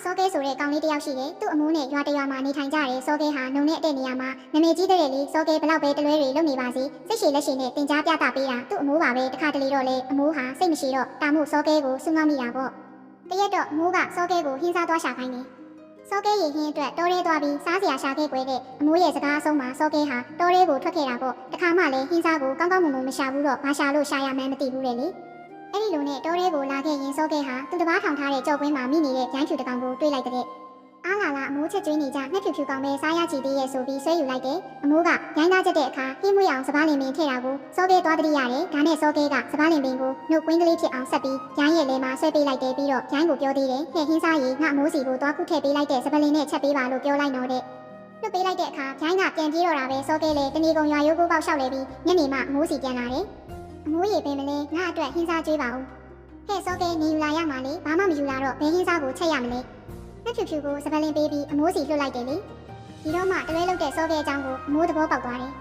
စောကဲဆိုတဲ့ကောင်လေးတယောက်ရှိတယ်သူ့အမိုးနဲ့ရွာတရွာမှာနေထိုင်ကြတယ်စောကဲဟာနှုံနဲ့အတဲ့နေရာမှာနာမည်ကြီးတဲ့လေစောကဲဘလောက်ပဲတလွဲတွေလုပ်နေပါစေစိတ်ရှည်လက်ရှည်နဲ့တင် ကြားပြတာပေးတာသူ့အမိုးပါပဲတခါတလေတော့လေအမိုးဟာစိတ်မရှိတော့တာမို့စောကဲကိုစွန့်ကောင်းမိတာပေါ့တရက်တော့အမိုးကစောကဲကိုဟင်းစားသွားရှာခိုင်းတယ်စောကဲရေဟင်းအတွက်တောထဲသွားပြီးစားစရာရှာခဲ့ကွယ်တဲ့အမိုးရဲ့စကားအဆုံးမှာစောကဲဟာတောထဲကိုထွက်ခဲ့တာပေါ့တခါမှလည်းဟင်းစားကိုကောင်းကောင်းမွန်မွန်မရှာဘူးတော့ဘာရှာလို့ရှာရမှန်းမသိဘူးလေအဲ့ဒီလိုနဲ့တောထဲကိုလာခဲ့ရင်စောကဲဟာသူ့တပားထောင်ထားတဲ့ကြောက်ကွင်းမှာမိနေတဲ့ရိုင်းဖြူတကောင်ကိုတွေ့လိုက်တဲ့အားလာအမိုးချက်ကျွေးနေကြနှက်ဖြူဖြူကောင်ပဲစားရချီသေးရဲ့ဆိုပြီးဆွဲယူလိုက်တယ်အမိုးကရိုင်းသားချက်တဲ့အခါဟင်းမွေးအောင်စပားလင်ပင်ထည့်တာကိုစောကဲသွားတတိရတယ်ဒါနဲ့စောကဲကစပားလင်ပင်ကိုနှုတ်ကွင်းကလေးဖြစ်အောင်ဆက်ပြီးရိုင်းရဲ့လဲမှာဆွဲပေးလိုက်တယ်ပြီးတော့ရိုင်းကိုပြောသေးတယ်ဟဲ့ဟင်းစားရီငါအမိုးစီကိုသွားခုထည့်ပေးလိုက်တဲ့စပလင်နဲ့ချက်ပေးပါလို့ပြောလိုက်တော့တဲ့လွတ်ပေးလိုက်တဲ့အခါရိုင်းကပြန်ပြေးတော့တာပဲစောကဲလေတဏီကုံရွာရိုးကိုပေါက်လျှောက်လေပြီးညနေမှအမိုးစီပြန်လာတယ်အမိုးရေပင်မလဲငါအတွက်ဟင်းစားကျွေးပါဦးဟဲ့စောကဲနေယူလာရမှာလေဘာမှမယူလာတော့ဘယ်ဟင်းစားကိုချက်ရမလဲနှက်ဖြူဖြူကိုစပလင်ပေးပြီးအမိုးစီလွှတ်လိုက်တယ်လေဒီတော့မှတလွဲလုပ်တဲ့စောကဲအကြောင်းကိုအမိုးသဘောပေါက်သွားတယ်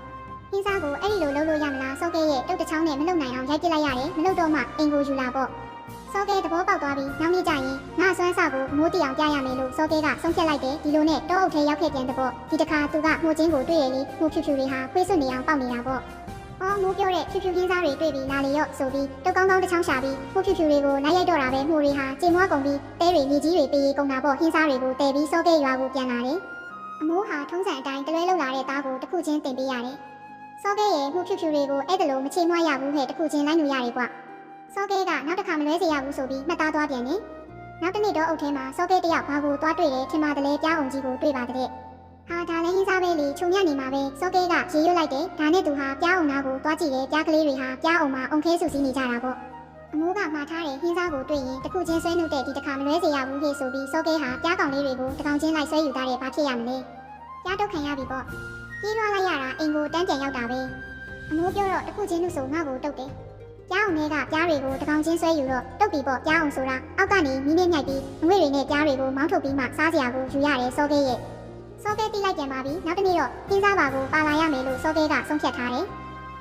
ဟင်းစားကိုအဲ့ဒီလိုလုပ်လို့ရမလားစောကဲရဲ့တုတ်တချောင်းနဲ့မလုပ်နိုင်အောင်ရိုက်ပစ်လိုက်ရတယ်မလုပ်တော့မှအင်ကိုယူလာပေါ့စောကဲသဘောပေါက်သွားပြီးနောက်နေ့ကျရင်ငါဆွမ်းစာကိုအမိုးတီအောင်ပြရမယ်လို့စောကဲကဆုံးဖြတ်လိုက်တယ်ဒီလိုနဲ့တောအုပ်ထဲရောက်ခဲ့ပြန်တဲ့ပေါ့ဒီတခါသူကမှုချင်းကိုတွေ့ရလေမှုဖြူဖြူတွေဟာခွေးစွနေအောင်ပေါက်နေတာပေါ့အော်မိုးပြောတဲ့ဖြူဖြူခင်းစားတွေတွေ့ပြီးလာလေရော့ဆိုပြီးတုတ်ကောင်းကောင်းတစ်ချောင်းရှာပြီးမှုဖြူဖြူတွေကိုလိုက်ရိုက်တော့တာပဲမှုတွေဟာကြေမွားကုန်ပြီးတဲတွေမြေကြီးတွေပေးကုန်တာပေါ့ဟင်းစားတွေကိုတဲပြီးစောကဲရွာကိုပြန်လာတယ်အမိုးဟာထုံးစံအတိုင်းတလွဲလောက်လာတဲ့သားကိုတစ်ခုချင်းတင်ပေးရတယ်စောကဲရဲ့မှုဖြူဖြူတွေကိုအဲ့ဒါလိုမချေမွားရဘူးဟဲ့တစ်ခုချင်းလိုက်လို့ရတယ်ကွစောကဲကနောက်တစ်ခါမလွဲစေရဘူးဆိုပြီးမှတ်သားသွားပြန်တယ်နောက်တစ်နေ့တော့အုပ်ထဲမှာစောကဲတယောက်ဘာကိုသွားတွေ့တယ်ထင်ပါတယ်ပြားအောင်ကြီးကိုတွေ့ပါတဲ့ဟာဒါလည်းဟင်းစားပဲလေခြုံညက်နေမှာပဲစောကဲကရေရွတ်လိုက်တယ်ဒါနဲ့သူဟာပြားအောင်နာကိုသွားကြည့်တယ်ပြားကလေးတွေဟာပြားအောင်မှာအုံခဲဆူစီးနေကြတာပေါ့အမိုးကမှားထားတဲ့ဟင်းစားကိုတွေ့ရင်တစ်ခုချင်းဆွဲနှုတ်တဲ့ဒီတစ်ခါမလွဲစေရဘူးဟေ့ဆိုပြီးစောကဲဟာပြားကောင်လေးတွေကိုတစ်ကောင်ချင်းလိုက်ဆွဲယူတာတဲ့ဘာဖြစ်ရမလဲပြားတုတ်ခံရပြီပေါ့ကြီးလွှားလိုက်ရတာအိမ်ကိုတန်းပြန်ရောက်တာပဲအမိုးပြောတော့တစ်ခုချင်းလို့ဆိုငါ့ကိုတုတ်တယ်ပြားအောင်တွေကပြားတွေကိုတစ်ကောင်ချင်းဆွဲယူတော့တုတ်ပြီပေါ့ပြားအောင်ဆိုတာအောက်ကနေမီးနဲ့ညှိုက်ပြီးငွေတွေနဲ့ပြားတွေကိုမောင်းထုတ်ပြီးမှစားစရာကိုယူရတယ်စောကဲရဲ့စောကဲတိလိုက်ပြန်ပါပြီနောက်တစ်နေ့တော့ဟင်းစားပါကိုပါလာရမယ်လို့စောကဲကဆုံးဖြတ်ထားတယ်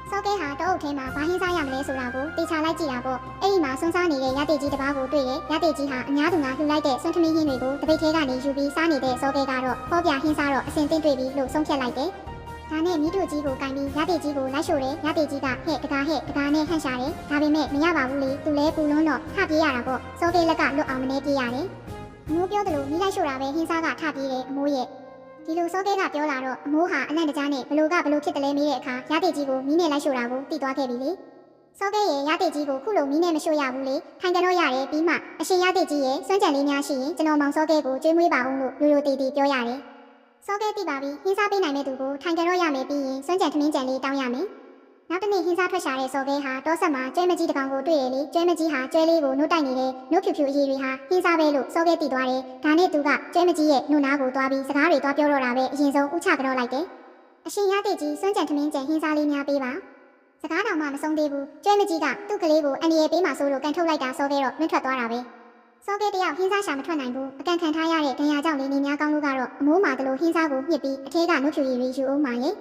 စောကဲဟာတောအုပ်ထဲမှာဘာဟင်းစားရမလဲဆိုတာကိုတေချာလိုက်ကြည့်တာပေါ့အဲ့ဒီမှာစွန်းစားနေတဲ့ရတေကြီးတစ်ပါးကိုတွေ့တယ်ရတေကြီးဟာအများသူငါလှူလိုက်တဲ့စွန်းထမင်းဟင်းတွေကိုတပိတ်ထဲကနေယူပြီးစားနေတဲ့စောကဲကတော့ဟောပြဟင်းစားတော့အစင်တင်တွေ့ပြီလို့ဆုံးဖြတ်လိုက်တယ်ဒါနဲ့မိတို့ကြီးကိုကင်ပြီးရတေကြီးကိုလိုက်ရှို့တယ်ရတေကြီးကဟဲ့တကားနဲ့ဟန့်ရှာတယ်ဒါပေမဲ့မရပါဘူးလေသူလဲပူလွန်းတော့ထပြေးရတာပေါ့စောကဲလက်ကလွတ်အောင်မနေပြေးရတယ်အမိုးပြောတယ်လို့မိလိုက်ရှို့တာပဲဟင်းစားကထပြေးတယ်အမိုးရဲ့ဒီလိုစောကဲကပြောလာတော့အမိုးဟာအလန့်တကြားနဲ့ဘလို့ဖြစ်တယ်လဲမေးတဲ့အခါရတေကြီးကိုမီးနဲ့လိုက်ရှို့တာကိုသိသွားခဲ့ပြီလေစောကဲရဲ့ရတေကြီးကိုခုလိုမီးနဲ့မရှို့ရဘူးလေထိုင်ကြတော့ရတယ်ပြီးမှအရှင်ရတေကြီးရဲ့စွန့်ကြံလေးများရှိရင်ကျွန်တော်မောင်စောကဲကိုကျွေးမွေးပါအောင်လို့ရိုတီပြောရတယ်စောကဲသိပါပြီဟင်းစားပေးနိုင်တဲ့သူကိုထိုင်ကြတော့ရမယ်ပြီးရင်စွန့်ကြံထမင်းကြံလေးတောင်းရမယ်နောက်တစ်နေ့ဟင်းစားထွက်ရှာတဲ့စောကဲဟာတောဆက်မှာကျွဲမကြီးတကောင်ကိုတွေ့ရလေကျွဲမကြီးဟာကျွဲလေးကိုနှုတ်တိုက်နေတဲ့နှုတ်ဖြူဖြူအရည်တွေဟာဟင်းစားပဲလို့စောကဲသိသွားတယ်ဒါနဲ့သူကကျွဲမကြီးရဲ့နှုတ်နားကိုသွားပြီးစကားတွေသွားပြောတော့တာပဲအရင်ဆုံးဥချကြောလိုက်တယ်အရှင်ရတဲ့ကြီးစွန့်ကြံထမင်းကြံဟင်းစားလေးများပေးပါစကားတော်မှမဆုံးသေးဘူးကျွဲမကြီးကသူ့ကလေးကိုအန်ဒီရဲ့ပေးမှဆိုလို့ကန်ထုတ်လိုက်တာစောကဲတော့လွင့်ထွက်သွားတာပဲစောကဲတယောက်ဟင်းစားရှာမထွက်နိုင်ဘူးအကန်ခံထားရတဲ့ဒဏ်ရာကြောင့်နေများကောင်းလို့ကတော့အမိုးမာတလို့ဟင်းစားကိုညှစ်ပြီးအထဲကနှုတ်ဖြူရည်ယူအောင်မှာရဲ့